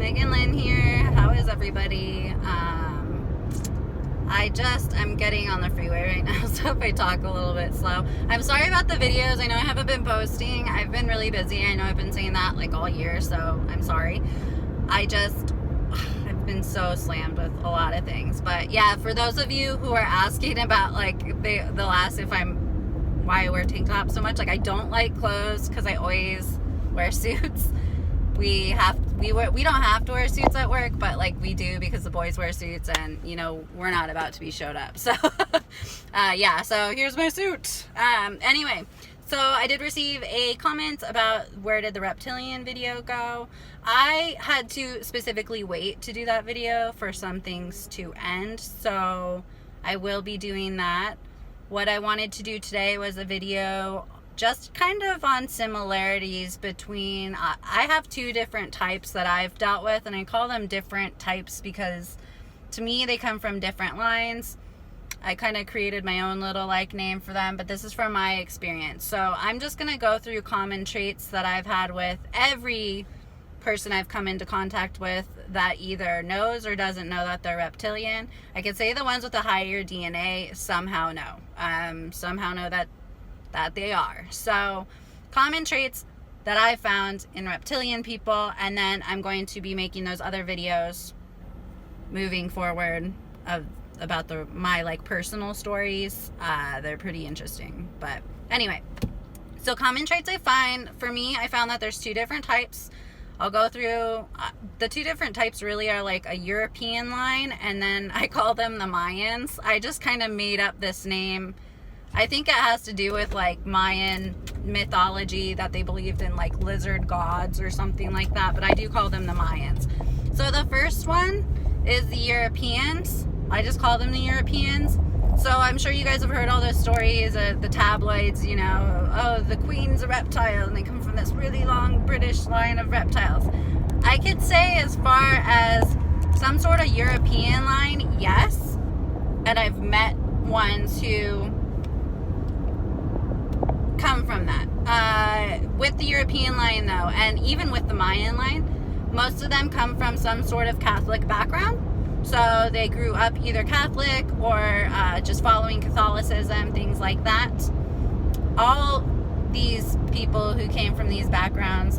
Megan Lynn here. How is everybody? I'm getting on the freeway right now, so if I talk a little bit slow, I'm sorry about the videos. I know I haven't been posting. I've been really busy. I know I've been saying that like all year, so I'm sorry. I've been so slammed with a lot of things. But yeah, for those of you who are asking about like why I wear tank tops so much, like I don't like clothes because I always wear suits. We don't have to wear suits at work, but like we do because the boys wear suits, and you know we're not about to be showed up. So yeah, so here's my suit. Anyway, so I did receive a comment about where did the reptilian video go. I had to specifically wait to do that video for some things to end, so I will be doing that. What I wanted to do today was a video just kind of on similarities between, I have two different types that I've dealt with, and I call them different types because to me they come from different lines. I kind of created my own little like name for them, but this is from my experience. So I'm just going to go through common traits that I've had with every person I've come into contact with that either knows or doesn't know that they're reptilian. I could say the ones with the higher DNA somehow know. Somehow know that they are. So common traits that I found in reptilian people, and then I'm going to be making those other videos moving forward about my like personal stories. They're pretty interesting. But anyway, so common traits I find, for me, I found that there's two different types. I'll go through the two different types. Really are like a European line, and then I call them the Mayans. I just kind of made up this name. I think it has to do with like Mayan mythology, that they believed in like lizard gods or something like that, but I do call them the Mayans. So the first one is the Europeans. I just call them the Europeans. So I'm sure you guys have heard all those stories, the tabloids, you know, oh, the queen's a reptile and they come from this really long British line of reptiles. I could say as far as some sort of European line, yes. And I've met ones who come from that. With the European line though, and even with the Mayan line, most of them come from some sort of Catholic background. So they grew up either Catholic or just following Catholicism, things like that. All these people who came from these backgrounds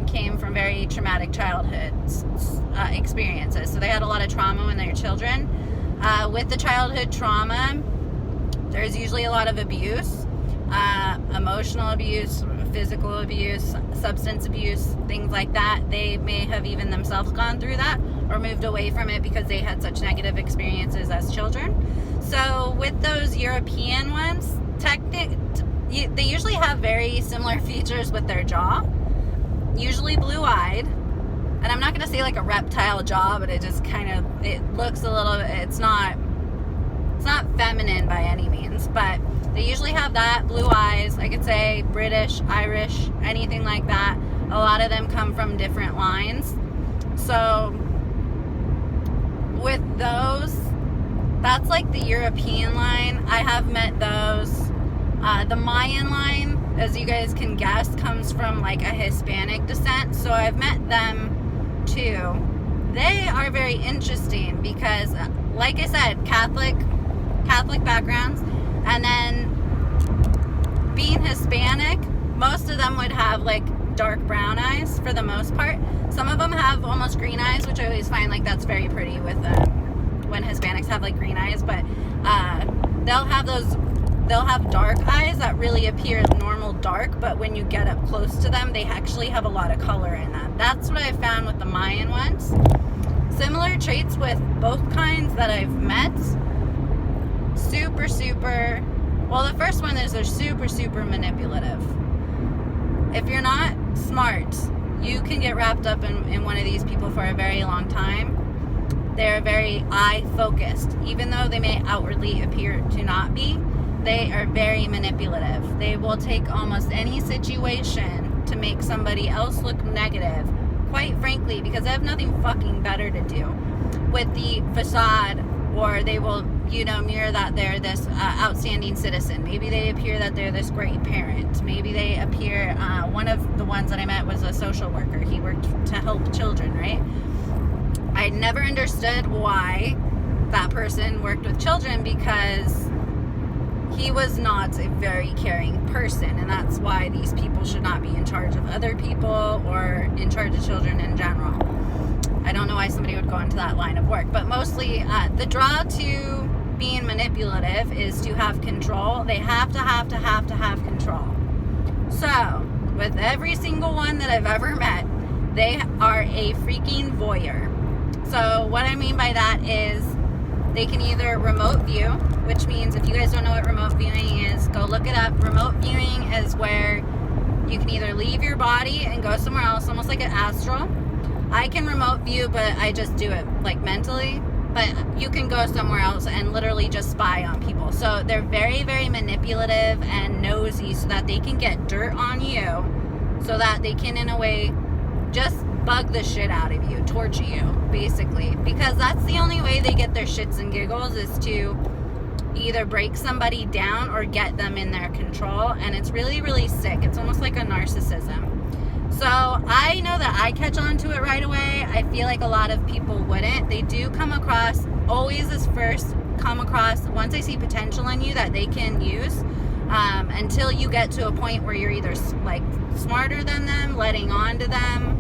came from very traumatic childhood experiences. So they had a lot of trauma when they were children. With the childhood trauma, there's usually a lot of abuse. Emotional abuse, physical abuse, substance abuse, things like that. They may have even themselves gone through that or moved away from it because they had such negative experiences as children. So with those European ones, they usually have very similar features with their jaw, usually blue-eyed. And I'm not going to say like a reptile jaw, but it just kind of, it looks a little, it's not feminine by any means, but they usually have that, blue eyes. I could say British, Irish, anything like that. A lot of them come from different lines. So with those, that's like the European line. I have met those. The Mayan line, as you guys can guess, comes from like a Hispanic descent. So I've met them too. They are very interesting because, like I said, Catholic backgrounds, and then being Hispanic, most of them would have like dark brown eyes for the most part. Some of them have almost green eyes, which I always find like that's very pretty with when Hispanics have like green eyes, but they'll have dark eyes that really appear normal dark, but when you get up close to them, they actually have a lot of color in them. That's what I found with the Mayan ones. Similar traits with both kinds that I've met. Well, the first one is they're super manipulative. If you're not smart, you can get wrapped up in one of these people for a very long time. They're very eye-focused. Even though they may outwardly appear to not be, they are very manipulative. They will take almost any situation to make somebody else look negative, quite frankly, because they have nothing fucking better to do with the facade, or they will, you know, mirror that they're this outstanding citizen. Maybe they appear that they're this great parent. Maybe they appear, one of the ones that I met was a social worker. He worked to help children, right? I never understood why that person worked with children, because he was not a very caring person, and that's why these people should not be in charge of other people or in charge of children in general. I don't know why somebody would go into that line of work, but mostly the draw to being manipulative is to have control. They have to have control. So with every single one that I've ever met, they are a freaking voyeur. So what I mean by that is they can either remote view, which means, if you guys don't know what remote viewing is, go look it up. Remote viewing is where you can either leave your body and go somewhere else, almost like an astral. I can remote view, but I just do it like mentally. But you can go somewhere else and literally just spy on people. So they're very, very manipulative and nosy, so that they can get dirt on you, so that they can, in a way, just bug the shit out of you, torture you, basically. Because that's the only way they get their shits and giggles, is to either break somebody down or get them in their control. And it's really, really sick. It's almost like a narcissism. So I know that I catch on to it right away. I feel like a lot of people wouldn't. They do come across, always as first, come across, once they see potential in you that they can use, until you get to a point where you're either like smarter than them, letting on to them,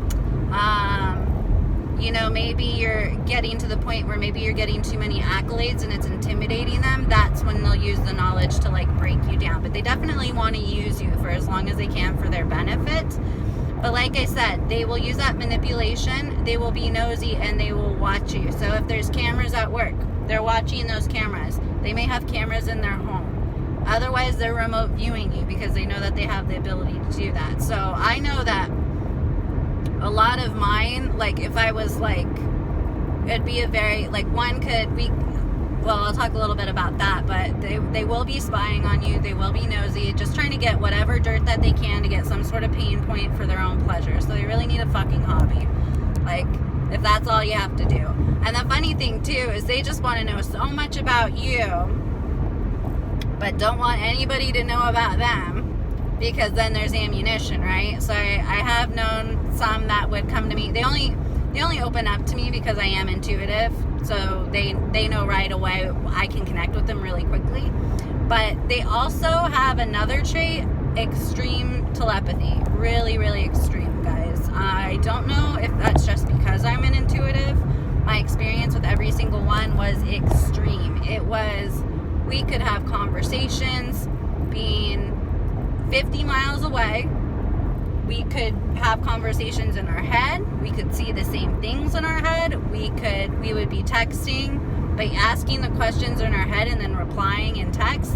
you know, maybe you're getting to the point where maybe you're getting too many accolades and it's intimidating them. That's when they'll use the knowledge to like break you down. But they definitely want to use you for as long as they can for their benefit. But like I said, they will use that manipulation. They will be nosy and they will watch you. So if there's cameras at work, they're watching those cameras. They may have cameras in their home. Otherwise, they're remote viewing you because they know that they have the ability to do that. So I know that a lot of mine, like if I was like, it'd be a very, like one could be, well, I'll talk a little bit about that, but they will be spying on you. They will be nosy, just trying to get whatever dirt that they can to get some sort of pain point for their own pleasure. So they really need a fucking hobby. Like, if that's all you have to do. And the funny thing, too, is they just want to know so much about you, but don't want anybody to know about them, because then there's ammunition, right? So I have known some that would come to me. They only open up to me because I am intuitive. So they know right away I can connect with them really quickly. But they also have another trait, extreme telepathy. Really, really extreme, guys. I don't know if that's just because I'm an intuitive. My experience with every single one was extreme. It was, we could have conversations being 50 miles away. We could have conversations in our head. We could see the same things in our head. We would be texting, by asking the questions in our head and then replying in text.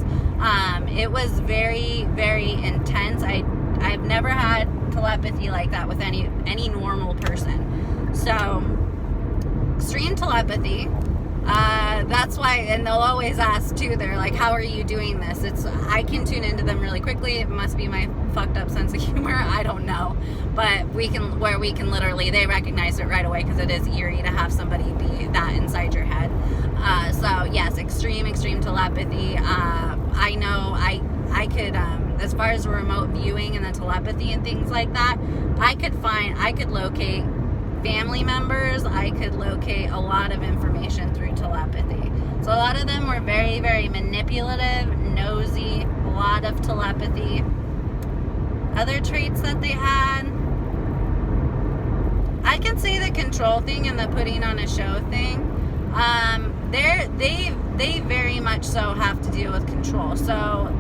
It was very, very intense. I've never had telepathy like that with any normal person. So, extreme telepathy. That's why, and they'll always ask too, they're like, how are you doing this? I can tune into them really quickly. It must be my fucked up sense of humor. I don't know. But we can literally, they recognize it right away, because it is eerie to have somebody be that inside your head. So yes, extreme telepathy. I know I could, as far as remote viewing and the telepathy and things like that, I could locate family members. I could locate a lot of information through telepathy. So a lot of them were very, very manipulative, nosy, a lot of telepathy. Other traits that they had, I can say the control thing and the putting on a show thing. They very much so have to deal with control. So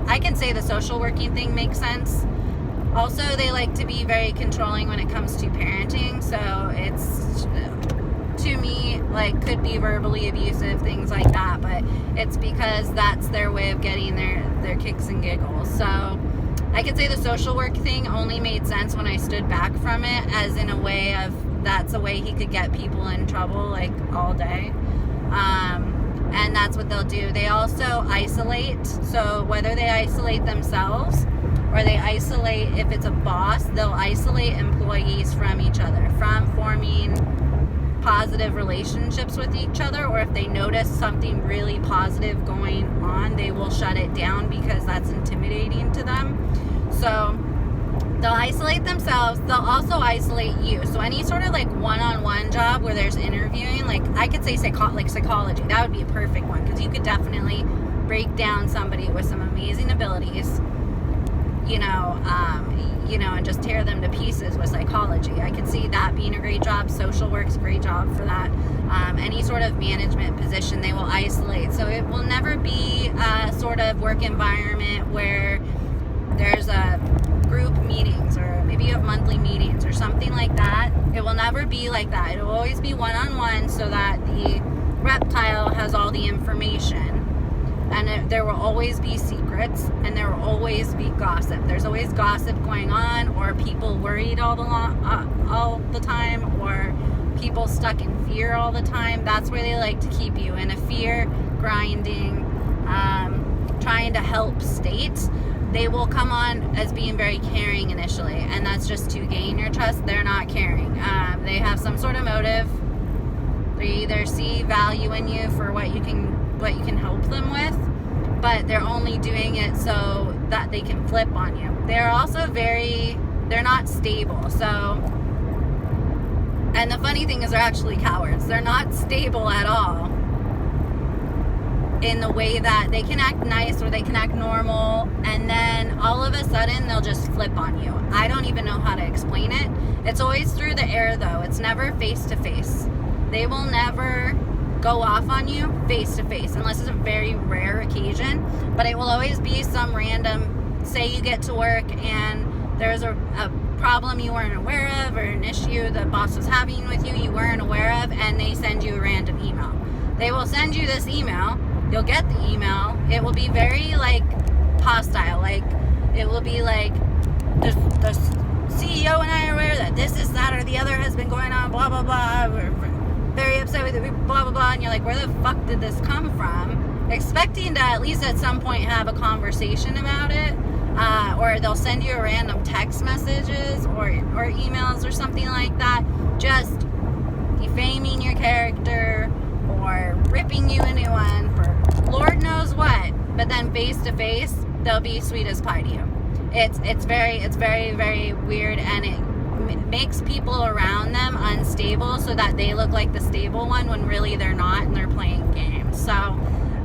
I can say the social working thing makes sense. Also, they like to be very controlling when it comes to parenting. So it's, to me, like, could be verbally abusive, things like that. But it's because that's their way of getting their kicks and giggles. So I could say the social work thing only made sense when I stood back from it, as in a way of, that's a way he could get people in trouble, like, all day. And that's what they'll do. They also isolate. So whether they isolate themselves or they isolate, if it's a boss, they'll isolate employees from each other, from forming positive relationships with each other. Or if they notice something really positive going on, they will shut it down because that's intimidating to them. So They'll isolate themselves. They'll also isolate you. So any sort of like one-on-one job where there's interviewing, like I could say psychology, that would be a perfect one, because you could definitely break down somebody with some amazing abilities, and just tear them to pieces with psychology. I could see that being a great job. Social work's a great job for that. Any sort of management position, they will isolate. So it will never be a sort of work environment where there's a group meetings, or maybe you have monthly meetings or something like that. It will never be like that. It will always be one-on-one, so that the reptile has all the information. And there will always be secrets, and there will always be gossip. There's always gossip going on, or people worried all the time, or people stuck in fear all the time. That's where they like to keep you, in a fear, grinding, trying to help state. They will come on as being very caring initially, and that's just to gain your trust. They're not caring. They have some sort of motive. They either see value in you for what you can help them with, but they're only doing it so that they can flip on you. They're also they're not stable. So, and the funny thing is, they're actually cowards. They're not stable at all, in the way that they can act nice or they can act normal, and then all of a sudden they'll just flip on you. I don't even know how to explain it. It's always through the air though. It's never face to face. They will never go off on you face to face, unless it's a very rare occasion. But it will always be some random, say you get to work and there's a problem you weren't aware of, or an issue the boss was having with you weren't aware of, and they send you a random email. They will send you this email. You'll get the email. It will be very like hostile. Like it will be like, the CEO and I are aware that this, that, or the other has been going on, blah, blah, blah. We're very upset with it, blah, blah, blah. And you're like, where the fuck did this come from? Expecting to at least at some point have a conversation about it. Or they'll send you a random text messages or emails or something like that, just defaming your character or ripping you a new one for Lord knows what. But then face to face, they'll be sweet as pie to you. It's very, very weird, and it makes people around them unstable, so that they look like the stable one when really they're not, and they're playing games. So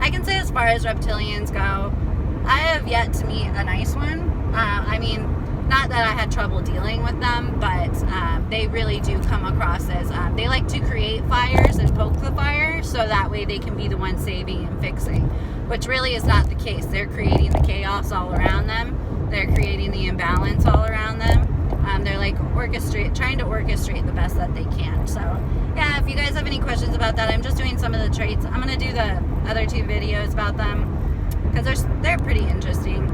I can say, as far as reptilians go, I have yet to meet a nice one. I mean, not that I had trouble dealing with them, but they really do come across as they like to create fires and poke the fire, so that way they can be the one saving and fixing, which really is not the case. They're creating the chaos all around them. They're creating the imbalance all around them. They're like trying to orchestrate the best that they can. So yeah, if you guys have any questions about that, I'm just doing some of the traits. I'm gonna do the other 2 videos about them, because they're pretty interesting.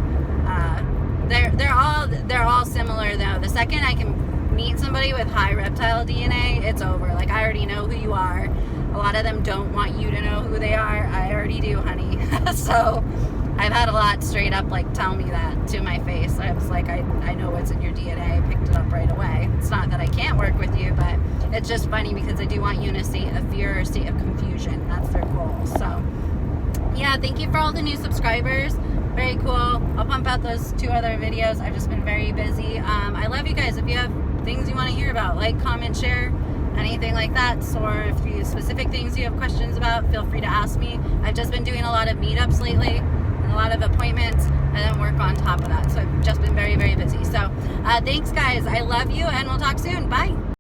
They're all similar though. The second I can meet somebody with high reptile DNA, it's over. Like, I already know who you are. A lot of them don't want you to know who they are. I already do, honey. So I've had a lot straight up like tell me that to my face. I was like, I know what's in your DNA. I picked it up right away. It's not that I can't work with you, but it's just funny because I do want you in a state of fear or a state of confusion. That's their goal. So yeah, thank you for all the new subscribers. Very cool. I'll pump out those 2 other videos. I've just been very busy. I love you guys. If you have things you want to hear about, like, comment, share, anything like that, or if you specific things you have questions about, feel free to ask me. I've just been doing a lot of meetups lately, and a lot of appointments, and then work on top of that. So I've just been very, very busy. So thanks guys. I love you, and we'll talk soon. Bye.